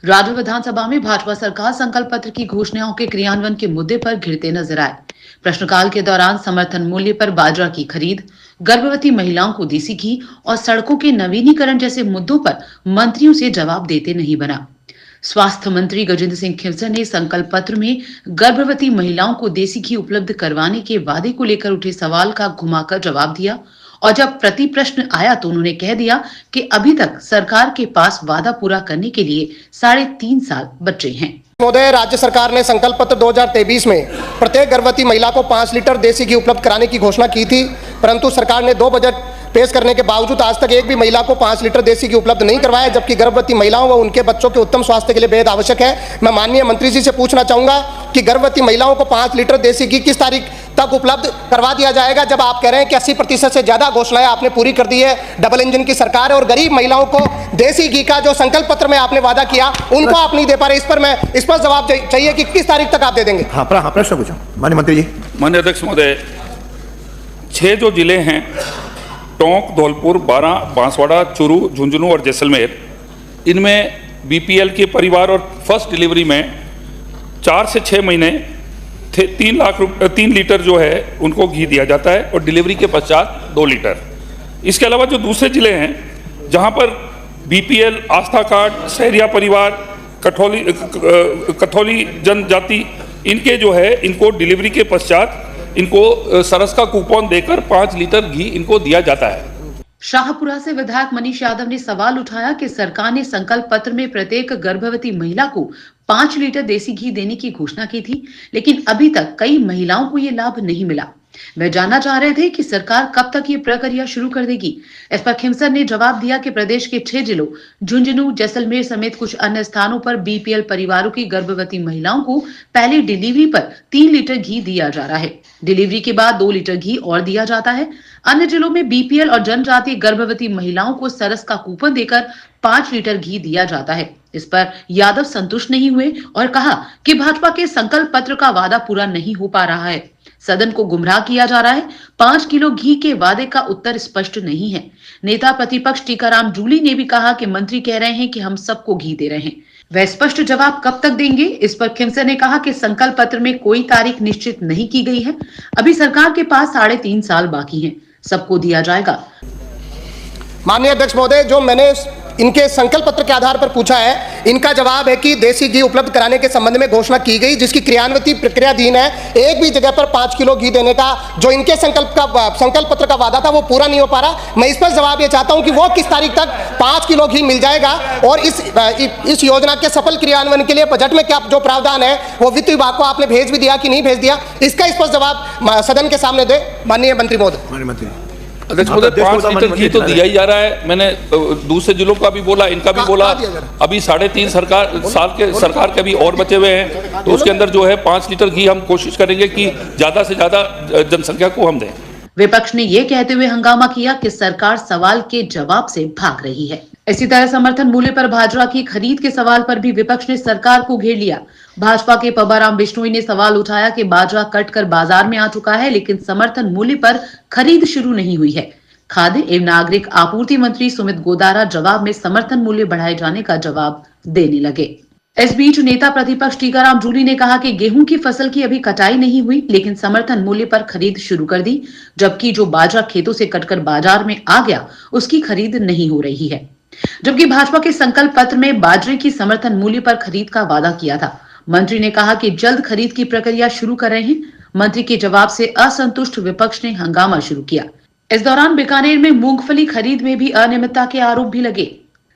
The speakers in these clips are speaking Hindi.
राज्य विधानसभा में भाजपा सरकार संकल्प पत्र की घोषणाओं के क्रियान्वयन के मुद्दे पर घिरते नजर आए। प्रश्नकाल के दौरान समर्थन मूल्य पर बाजरा की खरीद, गर्भवती महिलाओं को देसी घी और सड़कों के नवीनीकरण जैसे मुद्दों पर मंत्रियों से जवाब देते नहीं बना। स्वास्थ्य मंत्री गजेंद्र सिंह खिलचर ने संकल्प पत्र में गर्भवती महिलाओं को देसी घी उपलब्ध करवाने के वादे को लेकर उठे सवाल का घुमाकर जवाब दिया और जब प्रति प्रश्न आया तो उन्होंने कह दिया कि अभी तक सरकार के पास वादा पूरा करने के लिए 3.5 साल बचे हैं। महोदय, राज्य सरकार ने संकल्प पत्र 2023 में प्रत्येक गर्भवती महिला को 5 लीटर देसी घी उपलब्ध कराने की घोषणा की थी, परंतु सरकार ने 2 बजट पेश करने के बावजूद आज तक एक भी महिला को 5 लीटर देसी घी उपलब्ध नहीं करवाया, जबकि गर्भवती महिलाओं व उनके बच्चों के उत्तम स्वास्थ्य के लिए बेहद आवश्यक है। मैं माननीय मंत्री जी से पूछना चाहूंगा कि गर्भवती महिलाओं को 5 लीटर देसी घी किस तारीख तक उपलब्ध करवा दिया जाएगा, जब आप कह रहे हैं कि 80% से ज्यादा घोषणाएं आपने पूरी कर दी है। डबल इंजन की सरकार है और गरीब महिलाओं को देसी घी का जो संकल्प पत्र में आपने वादा किया उनको आप नहीं दे पा रहे। इस पर जवाब चाहिए कि किस तारीख तक आप दे देंगे। हाँ, प्रश्न पूछो माननीय मंत्री जी। माननीय अध्यक्ष महोदय, 6 जो जिले हैं टोंक, धौलपुर, बारां, बांसवाड़ा, चूरू, झुंझुनू और जैसलमेर, इनमें बीपीएल के परिवार और फर्स्ट डिलीवरी में 4 से 6 महीने 3 लीटर जो है उनको घी दिया जाता है और डिलीवरी के पश्चात 2 लीटर। इसके अलावा जो दूसरे जिले हैं जहां पर बीपीएल, आस्था कार्ड, सहरिया परिवार, कथौली जनजाति, इनके जो है इनको डिलीवरी के पश्चात इनको सरस का कूपन देकर 5 लीटर घी इनको दिया जाता है। शाहपुरा से विधायक मनीष यादव ने सवाल उठाया कि सरकार ने संकल्प पत्र में प्रत्येक गर्भवती महिला को 5 लीटर देसी घी देने की घोषणा की थी, लेकिन अभी तक कई महिलाओं को ये लाभ नहीं मिला। वे जानना चाह रहे थे कि सरकार कब तक ये प्रक्रिया शुरू कर देगी। इस पर खिलचर ने जवाब दिया कि प्रदेश के 6 जिलों झुंझुनू, जैसलमेर समेत कुछ अन्य स्थानों पर बीपीएल परिवारों की गर्भवती महिलाओं को पहले डिलीवरी पर 3 लीटर घी दिया जा रहा है। डिलीवरी के बाद 2 लीटर घी और दिया जाता है। अन्य जिलों में बीपीएल और जनजातीय गर्भवती महिलाओं को सरस का कूपन देकर 5 लीटर घी दिया जाता है। इस पर यादव संतुष्ट नहीं हुए और कहा कि भाजपा के संकल्प पत्र का वादा पूरा नहीं हो पा रहा है, सदन को गुमराह किया जा रहा है। 5 किलो घी के वादे का उत्तर स्पष्ट नहीं है। नेता प्रतिपक्ष टीकाराम जूली ने भी कहा कि मंत्री कह रहे हैं कि हम सबको घी दे रहे हैं, वह स्पष्ट जवाब कब तक देंगे। इस पर खिलचर ने कहा कि संकल्प पत्र में कोई तारीख निश्चित नहीं की गई है, अभी सरकार के पास 3.5 साल बाकी हैं, सबको दिया जाएगा। माननीय अध्यक्ष महोदय, जो मैंने इनके संकल्प पत्र के आधार पर पूछा है, इनका जवाब है कि देसी घी उपलब्ध कराने के संबंध में घोषणा की गई, जिसकी क्रियान्वित प्रक्रियाधीन है। एक भी जगह पर 5 किलो घी देने का जो इनके संकल्प पत्र का वादा था वो पूरा नहीं हो पा रहा। मैं इस पर जवाब ये चाहता हूं कि वो किस तारीख तक 5 किलो घी मिल जाएगा और इस योजना के सफल क्रियान्वयन के लिए बजट में क्या जो प्रावधान है वो वित्त विभाग को आपने भेज भी दिया कि नहीं भेज दिया, इसका स्पष्ट जवाब सदन के सामने दे माननीय मंत्री महोदय। अध्यक्ष महोदय, 5 लीटर घी तो दिया ही जा रहा है। मैंने दूसरे जिलों का भी बोला, इनका भी बोला। अभी 3.5 सरकार के भी और बचे हुए हैं, तो उसके अंदर जो है 5 लीटर घी हम कोशिश करेंगे कि ज्यादा से ज्यादा जनसंख्या को हम दें। विपक्ष ने ये कहते हुए हंगामा किया कि सरकार सवाल के जवाब से भाग रही है। इसी तरह समर्थन मूल्य पर बाजरा की खरीद के सवाल पर भी विपक्ष ने सरकार को घेर लिया। भाजपा के पब्बाराम बिश्नोई ने सवाल उठाया कि बाजरा कट कर बाजार में आ चुका है, लेकिन समर्थन मूल्य पर खरीद शुरू नहीं हुई है। खाद्य एवं नागरिक आपूर्ति मंत्री सुमित गोदारा जवाब में समर्थन मूल्य बढ़ाए जाने का जवाब देने लगे। इस बीच नेता प्रतिपक्ष टीकाराम जूली ने कहा कि गेहूं की फसल की अभी कटाई नहीं हुई, लेकिन समर्थन मूल्य पर खरीद शुरू कर दी, जबकि जो बाजरा खेतों से कटकर बाजार में आ गया उसकी खरीद नहीं हो रही है। जबकि भाजपा के संकल्प पत्र में बाजरे की समर्थन मूल्य पर खरीद का वादा किया था। मंत्री ने कहा कि जल्द खरीद की प्रक्रिया शुरू कर रहे हैं। मंत्री के जवाब से असंतुष्ट विपक्ष ने हंगामा शुरू किया। इस दौरान बीकानेर में मूंगफली खरीद में भी अनियमितता के आरोप भी लगे।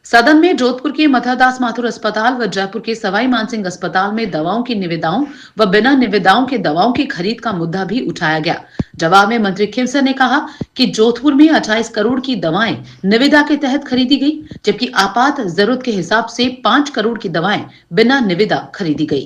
सदन में जोधपुर के मथुरदास माथुर अस्पताल व जयपुर के सवाई मानसिंह अस्पताल में दवाओं की निविदाओं व बिना निविदाओं के दवाओं की खरीद का मुद्दा भी उठाया गया। जवाब में मंत्री खिलचर ने कहा कि जोधपुर में 28 करोड़ की दवाएं निविदा के तहत खरीदी गई, जबकि आपात जरूरत के हिसाब से 5 करोड़ की दवाएं बिना निविदा खरीदी गई।